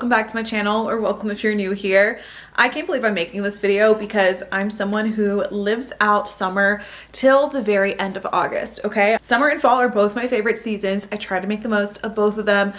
welcome back to my channel, or welcome if you're new here. I can't believe I'm making this video because I'm someone who lives out summer till the very end of August, okay? Summer and fall are both my favorite seasons. I try to make the most of both of them.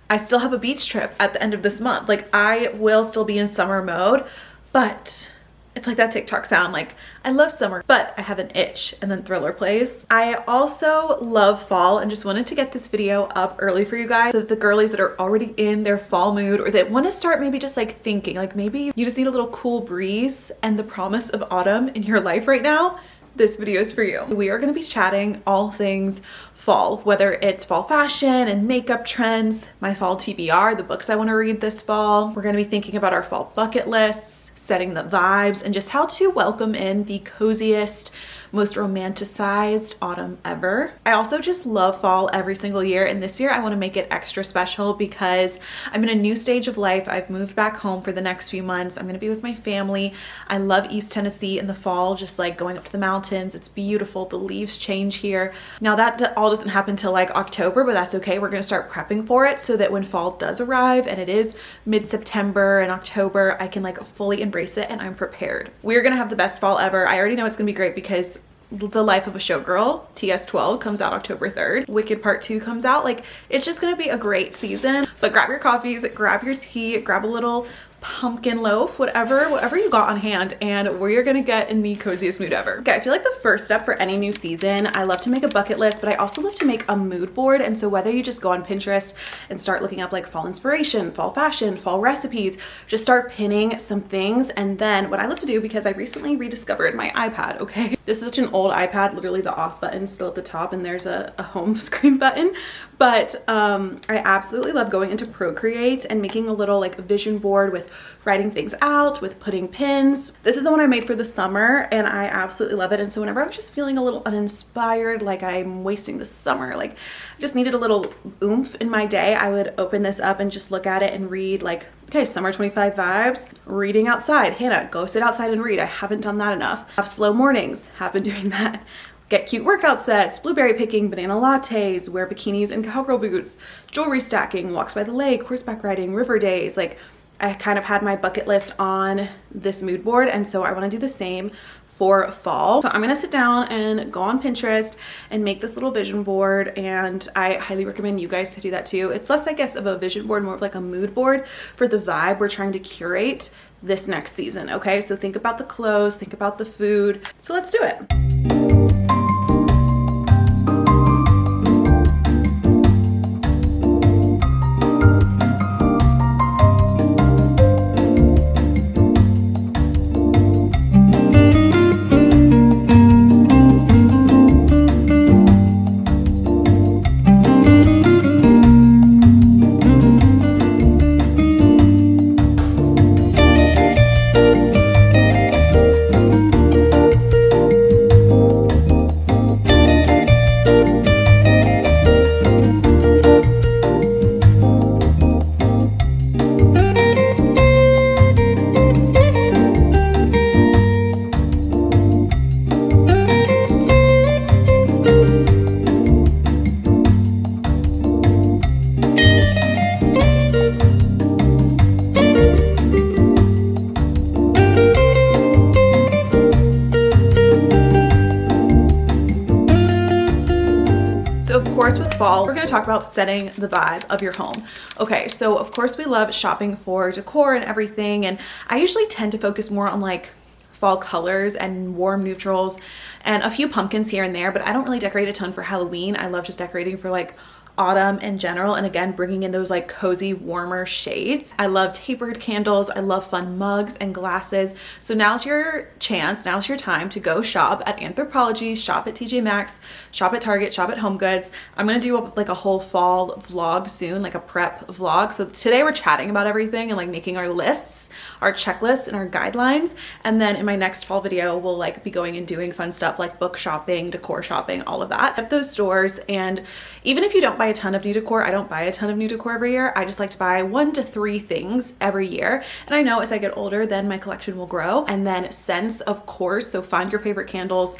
I still have a beach trip at the end of this month. Like, I will still be in summer mode, but it's like that TikTok sound, like, I love summer, but I have an itch, and then Thriller plays. I also love fall and just wanted to get this video up early for you guys so that the girlies that are already in their fall mood, or that want to start maybe just like thinking, like maybe you just need a little cool breeze and the promise of autumn in your life right now, this video is for you. We are going to be chatting all things fall, whether it's fall fashion and makeup trends, my fall TBR, the books I want to read this fall. We're going to be thinking about our fall bucket lists, setting the vibes, and just how to welcome in the coziest, most romanticized autumn ever. I also just love fall every single year, and this year I want to make it extra special because I'm in a new stage of life. I've moved back home for the next few months. I'm going to be with my family. I love East Tennessee in the fall, just like going up to the mountains. It's beautiful. The leaves change here. Now that all doesn't happen till like October, but that's okay. We're going to start prepping for it so that when fall does arrive, and it is mid-September and October, I can like fully embrace it and I'm prepared. We're going to have the best fall ever. I already know it's going to be great because The Life of a Showgirl, TS12, comes out October 3rd. Wicked Part 2 comes out. Like, it's just gonna be a great season. But grab your coffees, grab your tea, grab a little pumpkin loaf, whatever you got on hand, and we're gonna get in the coziest mood ever. Okay, I feel like the first step for any new season, I love to make a bucket list, but I also love to make a mood board. And so whether you just go on Pinterest and start looking up like fall inspiration, fall fashion, fall recipes, just start pinning some things. And then what I love to do, because I recently rediscovered my iPad, okay? This is such an old iPad, literally the off button still at the top, and there's a home screen button. But I absolutely love going into Procreate and making a little like vision board with writing things out, with putting pins. This is the one I made for the summer and I absolutely love it. And so whenever I was just feeling a little uninspired, like I'm wasting the summer, like I just needed a little oomph in my day, I would open this up and just look at it and read like, okay, summer 25 vibes, reading outside. Hannah, go sit outside and read. I haven't done that enough. Have slow mornings, have been doing that. Get cute workout sets, blueberry picking, banana lattes, wear bikinis and cowgirl boots, jewelry stacking, walks by the lake, horseback riding, river days. Like, I kind of had my bucket list on this mood board, and so I want to do the same for fall. So I'm gonna sit down and go on Pinterest and make this little vision board, and I highly recommend you guys to do that too. It's less, I guess, of a vision board, more of like a mood board for the vibe we're trying to curate this next season, okay? So think about the clothes, think about the food. So let's do it. With fall, we're going to talk about setting the vibe of your home. Okay, so of course we love shopping for decor and everything, and I usually tend to focus more on like fall colors and warm neutrals and a few pumpkins here and there, but I don't really decorate a ton for Halloween. I love just decorating for like autumn in general, and again bringing in those like cozy warmer shades. I love tapered candles, I love fun mugs and glasses. So now's your chance, now's your time to go shop at Anthropologie, shop at TJ Maxx, shop at Target, shop at HomeGoods. I'm gonna do like a whole fall vlog soon, like a prep vlog. So today we're chatting about everything and like making our lists, our checklists and our guidelines, and then in my next fall video we'll like be going and doing fun stuff like book shopping, decor shopping, all of that at those stores. And even if you don't buy a ton of new decor. I don't buy a ton of new decor every year. I just like to buy 1 to 3 things every year. And I know as I get older, then my collection will grow. And then scents, of course. So find your favorite candles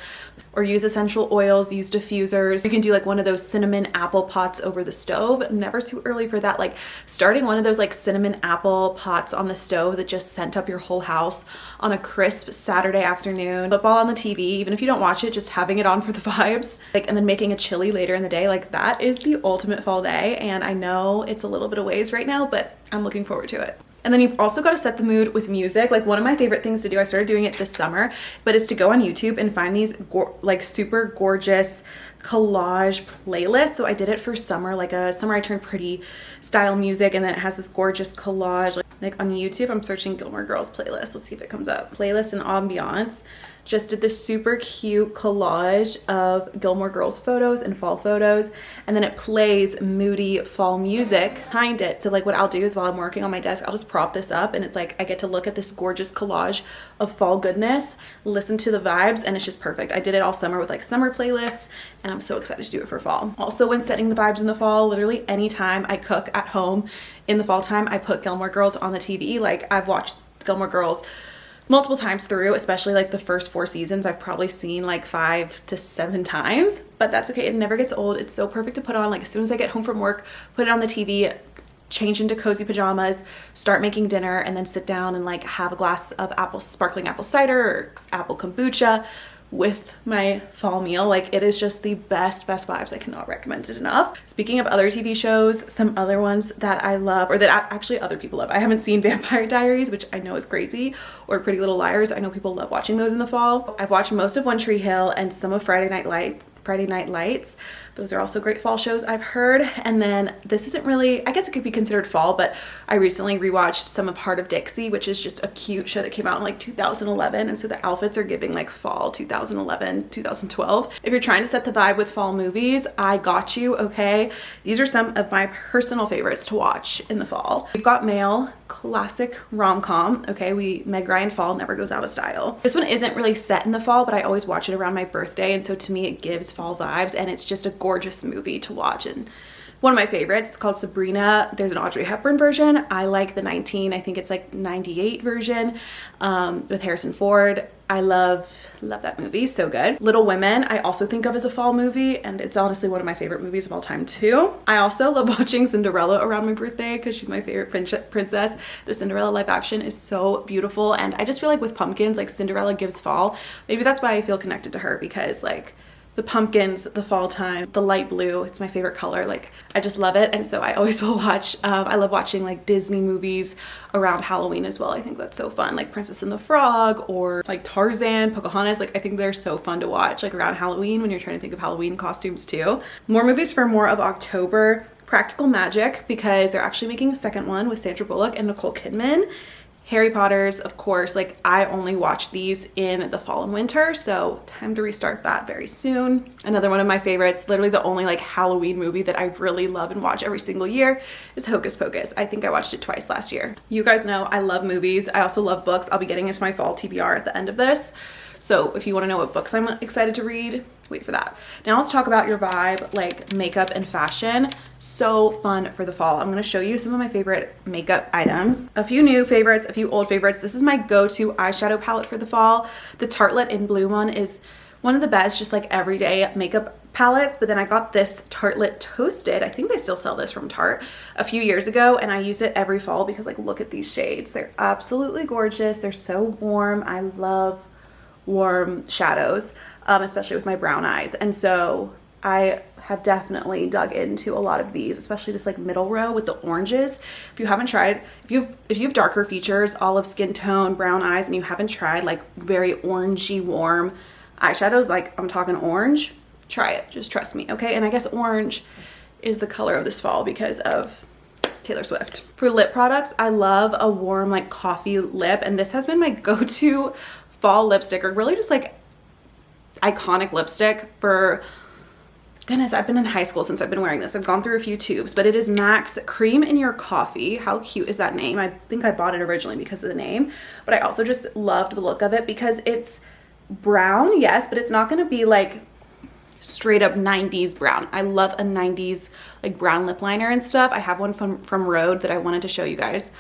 or use essential oils, use diffusers. You can do like one of those cinnamon apple pots over the stove. Never too early for that. Like starting one of those like cinnamon apple pots on the stove that just scent up your whole house on a crisp Saturday afternoon. Football on the TV, even if you don't watch it, just having it on for the vibes. Like, and then making a chili later in the day. Like that is the ultimate fall day. And I know it's a little bit of ways right now, but I'm looking forward to it. And then you've also got to set the mood with music. Like one of my favorite things to do, I started doing it this summer, but is to go on YouTube and find these like super gorgeous collage playlists. So I did it for summer, like a Summer I Turned Pretty style music. And then it has this gorgeous collage. Like on YouTube, I'm searching Gilmore Girls playlist. Let's see if it comes up. Playlist and ambiance. Just did this super cute collage of Gilmore Girls photos and fall photos. And then it plays moody fall music behind it. So like what I'll do is while I'm working on my desk, I'll just prop this up and it's like I get to look at this gorgeous collage of fall goodness, listen to the vibes, and it's just perfect. I did it all summer with like summer playlists and I'm so excited to do it for fall. Also, when setting the vibes in the fall, literally anytime I cook at home in the fall time, I put Gilmore Girls on the TV. Like I've watched Gilmore Girls multiple times through, especially like the first 4 seasons. I've probably seen like 5 to 7 times, but that's okay. It never gets old. It's so perfect to put on. Like as soon as I get home from work, put it on the TV, change into cozy pajamas, start making dinner, and then sit down and like have a glass of sparkling apple cider or apple kombucha with my fall meal. Like it is just the best vibes. I cannot recommend it enough. Speaking of other TV shows, some other ones that I love, or that actually other people love. I haven't seen Vampire Diaries, which I know is crazy, or Pretty Little Liars. I know people love watching those in the fall. I've watched most of One Tree Hill and some of Friday Night Lights. Those are also great fall shows, I've heard. And then this isn't really, I guess it could be considered fall, but I recently rewatched some of Heart of Dixie, which is just a cute show that came out in like 2011. And so the outfits are giving like fall 2011, 2012. If you're trying to set the vibe with fall movies, I got you, okay? These are some of my personal favorites to watch in the fall. We've Got Mail, classic rom-com, okay? Meg Ryan fall never goes out of style. This one isn't really set in the fall, but I always watch it around my birthday. And so to me, it gives fall vibes, and it's just a gorgeous movie to watch. And one of my favorites, it's called Sabrina. There's an Audrey Hepburn version. I like the I think it's like 98 version with Harrison Ford. I love that movie, so good. Little Women, I also think of as a fall movie, and it's honestly one of my favorite movies of all time too. I also love watching Cinderella around my birthday because she's my favorite princess. The Cinderella live action is so beautiful, and I just feel like with pumpkins, like Cinderella gives fall. Maybe that's why I feel connected to her, because like the pumpkins, the fall time, the light blue, it's my favorite color. Like I just love it. And so I always will watch, I love watching like Disney movies around Halloween as well. I think that's so fun, like Princess and the Frog or like Tarzan, Pocahontas. Like I think they're so fun to watch like around Halloween when you're trying to think of Halloween costumes too. More movies for more of October. Practical Magic, because they're actually making a second one with Sandra Bullock and Nicole Kidman. Harry Potter's, of course, like I only watch these in the fall and winter, so time to restart that very soon. Another one of my favorites, literally the only like Halloween movie that I really love and watch every single year, is Hocus Pocus. I think I watched it twice last year. You guys know I love movies. I also love books. I'll be getting into my fall TBR at the end of this. So if you want to know what books I'm excited to read, wait for that. Now let's talk about your vibe, like makeup and fashion. So fun for the fall. I'm going to show you some of my favorite makeup items. A few new favorites, a few old favorites. This is my go-to eyeshadow palette for the fall. The Tartelette in Blue one is one of the best, just like everyday makeup palettes. But then I got this Tartelette Toasted. I think they still sell this from Tarte a few years ago, and I use it every fall because like look at these shades. They're absolutely gorgeous. They're so warm. I love warm shadows, especially with my brown eyes. And so I have definitely dug into a lot of these, especially this like middle row with the oranges. If you haven't tried, if you have darker features, olive skin tone, brown eyes, and you haven't tried like very orangey warm eyeshadows, like I'm talking orange, try it. Just trust me, okay? And I guess orange is the color of this fall because of Taylor Swift. For lip products, I love a warm like coffee lip, and this has been my go-to fall lipstick, or really just like iconic lipstick for, goodness, I've been in high school since I've been wearing this. I've gone through a few tubes, but it is MAC's Cream in Your Coffee. How cute is that name? I think I bought it originally because of the name, but I also just loved the look of it because it's brown, yes, but it's not going to be like straight up 90s brown. I love a 90s like brown lip liner and stuff. I have one from Rhode that I wanted to show you guys,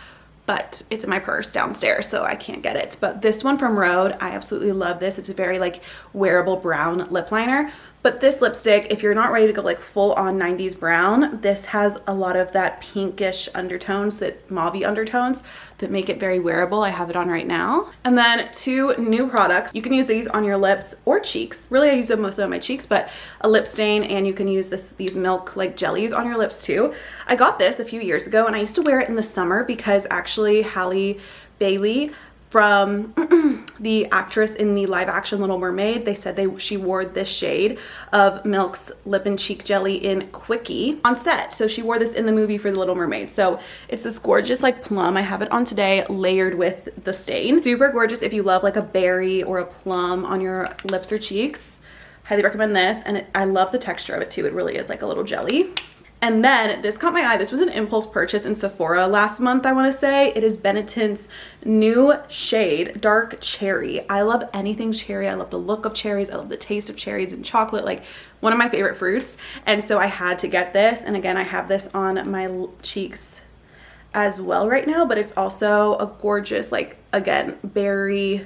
but it's in my purse downstairs, so I can't get it. But this one from Rhode, I absolutely love this. It's a very like wearable brown lip liner. But this lipstick, if you're not ready to go like full on 90s brown, this has a lot of that pinkish undertones, that mauve undertones that make it very wearable. I have it on right now. And then 2 new products. You can use these on your lips or cheeks. Really, I use them mostly on my cheeks, but a lip stain, and you can use these milk like jellies on your lips too. I got this a few years ago and I used to wear it in the summer because actually Halle Bailey, from the actress in the live action Little Mermaid, they said she wore this shade of Milk's lip and cheek jelly in Quickie on set. So she wore this in the movie for the Little Mermaid. So it's this gorgeous like plum. I have it on today layered with the stain. Super gorgeous if you love like a berry or a plum on your lips or cheeks. Highly recommend this. And I love the texture of it too. It really is like a little jelly. And then this caught my eye. This was an impulse purchase in Sephora last month, I want to say. It is Benetton's new shade, Dark Cherry. I love anything cherry. I love the look of cherries. I love the taste of cherries and chocolate, like one of my favorite fruits. And so I had to get this. And again, I have this on my cheeks as well right now, but it's also a gorgeous, like, again, berry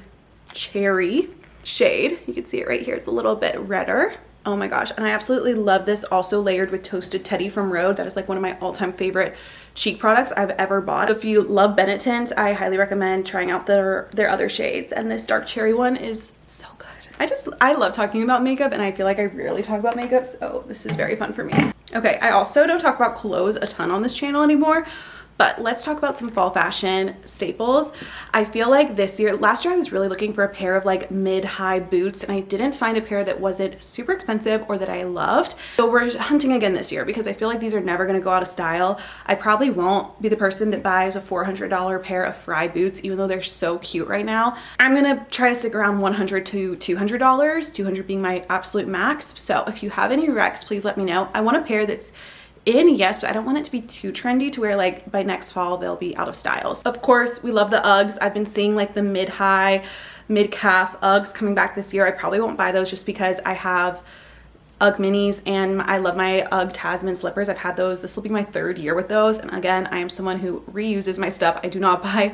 cherry shade. You can see it right here. It's a little bit redder. Oh my gosh, and I absolutely love this, also layered with Toasted Teddy from Rhode. That is like one of my all-time favorite cheek products I've ever bought. If you love Benetton's, I highly recommend trying out their other shades, and this dark cherry one is so good. I love talking about makeup, and I feel like I rarely talk about makeup, so this is very fun for me. Okay, I also don't talk about clothes a ton on this channel anymore, but let's talk about some fall fashion staples. I feel like last year I was really looking for a pair of like mid-high boots, and I didn't find a pair that wasn't super expensive or that I loved. So we're hunting again this year because I feel like these are never gonna go out of style. I probably won't be the person that buys a $400 pair of Fry boots, even though they're so cute right now. I'm gonna try to stick around $100 to $200, $200 being my absolute max. So if you have any recs, please let me know. I want a pair that's yes, but I don't want it to be too trendy to where like by next fall they'll be out of styles. Of course, we love the Uggs. I've been seeing like the mid-high, mid-calf Uggs coming back this year. I probably won't buy those just because I have Ugg minis and I love my Ugg Tasman slippers. I've had those. This will be my 3rd year with those. And again, I am someone who reuses my stuff. I do not buy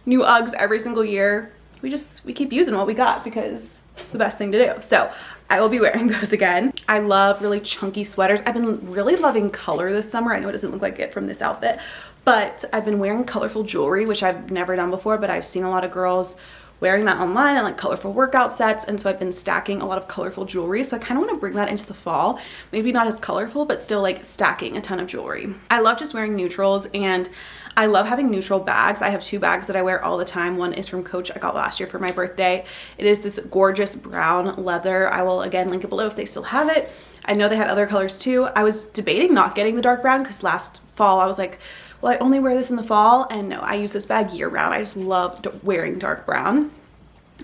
new Uggs every single year. We keep using what we got because it's the best thing to do. So I will be wearing those again. I love really chunky sweaters. I've been really loving color this summer. I know it doesn't look like it from this outfit, but I've been wearing colorful jewelry, which I've never done before, but I've seen a lot of girls wearing that online and like colorful workout sets. And so I've been stacking a lot of colorful jewelry. So I kind of want to bring that into the fall. Maybe not as colorful, but still like stacking a ton of jewelry. I love just wearing neutrals, and I love having neutral bags. I have 2 bags that I wear all the time. One is from Coach. I got last year for my birthday. It is this gorgeous brown leather. I will again link it below if they still have it. I know they had other colors too. I was debating not getting the dark brown because last fall I was like, well, I only wear this in the fall, and no, I use this bag year round. I just love wearing dark brown.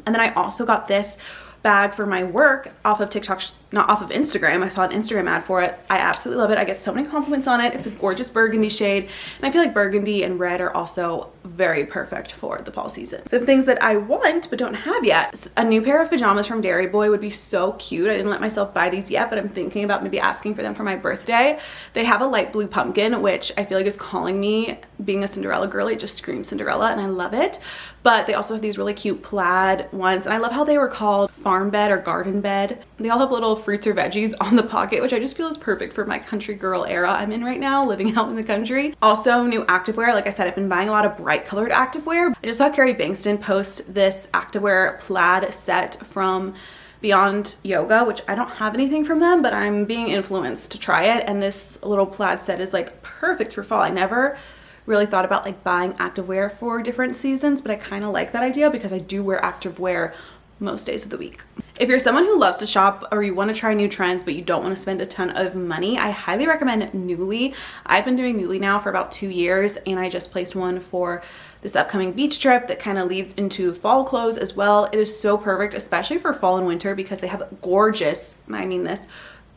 And then I also got this bag for my work off of TikTok, not off of Instagram. I saw an Instagram ad for it. I absolutely love it. I get so many compliments on it. It's a gorgeous burgundy shade, and I feel like burgundy and red are also very perfect for the fall season. Some things that I want but don't have yet. A new pair of pajamas from Dairy Boy would be so cute. I didn't let myself buy these yet, but I'm thinking about maybe asking for them for my birthday. They have a light blue pumpkin, which I feel like is calling me. Being a Cinderella girl, it just screams Cinderella, and I love it. But they also have these really cute plaid ones, and I love how they were called farm bed or garden bed. They all have little fruits or veggies on the pocket, which I just feel is perfect for my country girl era I'm in right now, living out in the country. Also, new activewear. Like I said, I've been buying a lot of bright colored activewear. I just saw Carrie Bankston post this activewear plaid set from Beyond Yoga, which I don't have anything from them, but I'm being influenced to try it. And this little plaid set is like perfect for fall. I never really thought about like buying activewear for different seasons, but I kind of like that idea because I do wear activewear most days of the week. If you're someone who loves to shop or you want to try new trends but you don't want to spend a ton of money, I highly recommend Nuuly. I've been doing Nuuly now for about 2 years, and I just placed one for this upcoming beach trip that kind of leads into fall clothes as well. It is so perfect, especially for fall and winter, because they have gorgeous, and I mean this,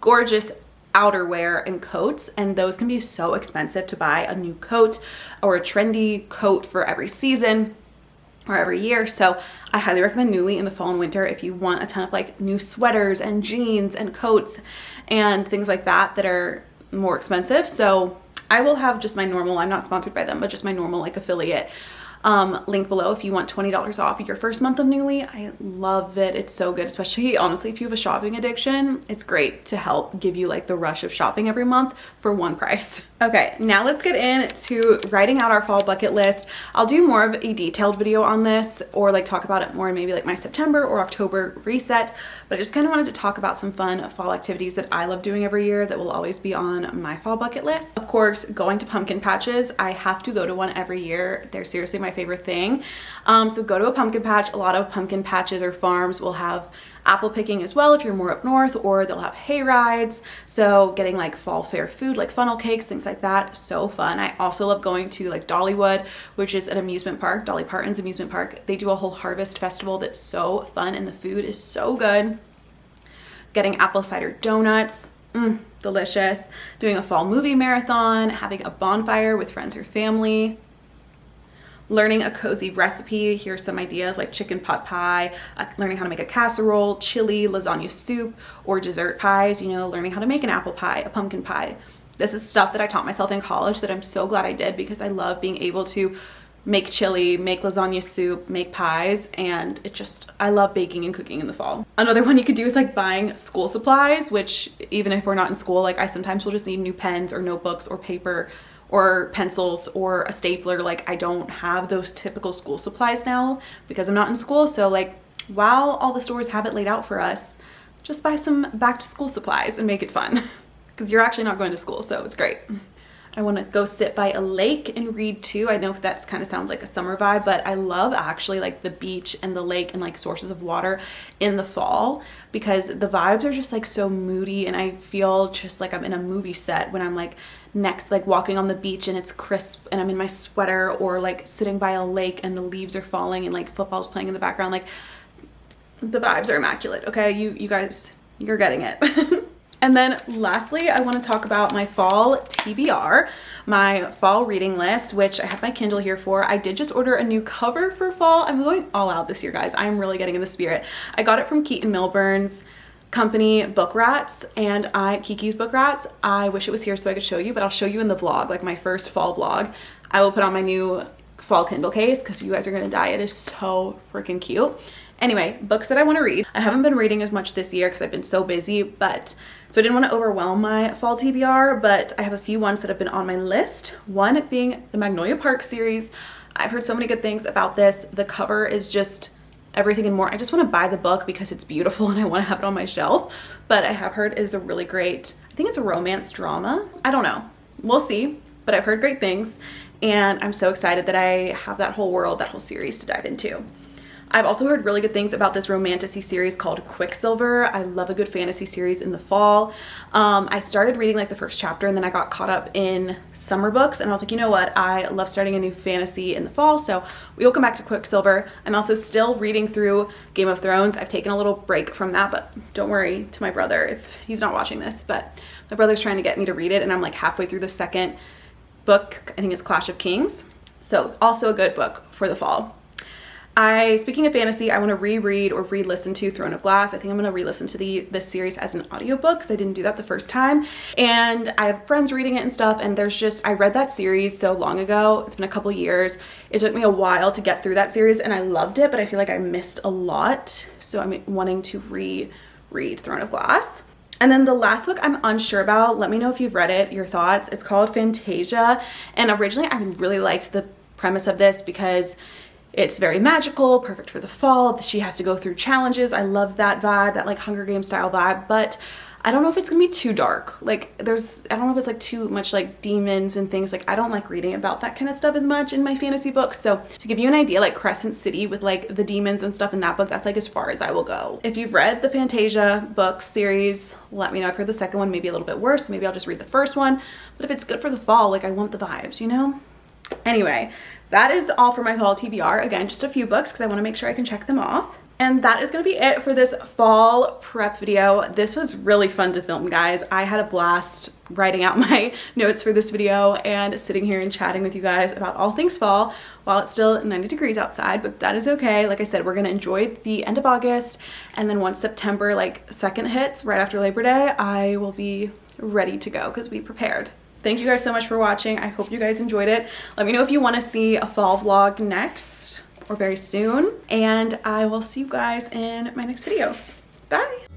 gorgeous outerwear and coats, and those can be so expensive to buy a new coat or a trendy coat for every season. or every year. So I highly recommend Nuuly in the fall and winter if you want a ton of like new sweaters and jeans and coats and things like that that are more expensive. So I will have just my normal, I'm not sponsored by them, but just my normal like affiliate link below if you want $20 off your first month of Nuuly. I love it. It's so good, especially honestly if you have a shopping addiction. It's great to help give you like the rush of shopping every month for one price. Okay, now let's get into writing out our fall bucket list. I'll do more of a detailed video on this, or like talk about it more in maybe like my September or October reset, but I just kind of wanted to talk about some fun fall activities that I love doing every year that will always be on my fall bucket list. Of course, going to pumpkin patches. I have to go to one every year. They're seriously my favorite thing. So go to a pumpkin patch. A lot of pumpkin patches or farms will have apple picking as well if you're more up north, or they'll have hay rides. So getting like fall fair food like funnel cakes, things like that, so fun. I also love going to like Dollywood, which is an amusement park, Dolly Parton's amusement park. They do a whole harvest festival that's so fun and the food is so good. Getting apple cider donuts, delicious. Doing a fall movie marathon, having a bonfire with friends or family. Learning a cozy recipe. Here's some ideas like chicken pot pie, learning how to make a casserole, chili, lasagna soup, or dessert pies, you know, learning how to make an apple pie, a pumpkin pie. This is stuff that I taught myself in college that I'm so glad I did, because I love being able to make chili, make lasagna soup, make pies, and I love baking and cooking in the fall. Another one you could do is like buying school supplies, which even if we're not in school, like I sometimes will just need new pens or notebooks or paper or pencils or a stapler. Like I don't have those typical school supplies now because I'm not in school. So like while all the stores have it laid out for us, just buy some back to school supplies and make it fun because you're actually not going to school. So it's great. I want to go sit by a lake and read too. I know that kind of sounds like a summer vibe, but I love actually like the beach and the lake and like sources of water in the fall, because the vibes are just like so moody, and I feel just like I'm in a movie set when I'm like like walking on the beach and it's crisp and I'm in my sweater, or like sitting by a lake and the leaves are falling and like football's playing in the background. Like the vibes are immaculate. Okay, you guys, you're getting it. And then lastly, I want to talk about my fall TBR, my fall reading list, which I have my Kindle here for. I did just order a new cover for fall. I'm going all out this year, guys. I'm really getting in the spirit. I got it from Keaton Milburn's company, Book Rats, and Kiki's Book Rats. I wish it was here so I could show you, but I'll show you in the vlog, like my first fall vlog. I will put on my new fall Kindle case because you guys are going to die. It is so freaking cute. Anyway, books that I want to read. I haven't been reading as much this year because I've been so busy, so I didn't want to overwhelm my fall TBR, but I have a few ones that have been on my list. One being the Magnolia Park series. I've heard so many good things about this. The cover is just everything and more. I just want to buy the book because it's beautiful and I want to have it on my shelf, but I have heard it is a really great, I think it's a romance drama. I don't know. We'll see, but I've heard great things, and I'm so excited that I have that whole world, that whole series to dive into. I've also heard really good things about this romantasy series called Quicksilver. I love a good fantasy series in the fall. I started reading like the first chapter and then I got caught up in summer books, and I was like, you know what? I love starting a new fantasy in the fall, so we will come back to Quicksilver. I'm also still reading through Game of Thrones. I've taken a little break from that, but don't worry to my brother if he's not watching this, but my brother's trying to get me to read it, and I'm like halfway through the second book. I think it's Clash of Kings. So also a good book for the fall. Speaking of fantasy, I want to reread or re-listen to Throne of Glass. I think I'm going to re-listen to this series as an audiobook because I didn't do that the first time. And I have friends reading it and stuff, and I read that series so long ago. It's been a couple years. It took me a while to get through that series and I loved it, but I feel like I missed a lot. So I'm wanting to reread Throne of Glass. And then the last book I'm unsure about. Let me know if you've read it, your thoughts. It's called Fantasia. And originally I really liked the premise of this because it's very magical, perfect for the fall. She has to go through challenges. I love that vibe, that like Hunger Games style vibe, but I don't know if it's gonna be too dark. Like I don't know if it's like too much like demons and things. Like I don't like reading about that kind of stuff as much in my fantasy books. So to give you an idea, like Crescent City with like the demons and stuff in that book, that's like as far as I will go. If you've read the Fantasia book series, let me know. I've heard the second one maybe a little bit worse. Maybe I'll just read the first one. But if it's good for the fall, like I want the vibes, you know? Anyway, that is all for my fall TBR. Again, just a few books because I want to make sure I can check them off. And that is gonna be it for this fall prep video. This was really fun to film, guys. I had a blast writing out my notes for this video and sitting here and chatting with you guys about all things fall while it's still 90 degrees outside, but that is okay. Like I said, we're gonna enjoy the end of August, and then once September like 2nd hits, right after Labor Day, I will be ready to go because we prepared. Thank you guys so much for watching. I hope you guys enjoyed it. Let me know if you want to see a fall vlog next or very soon, and I will see you guys in my next video. Bye.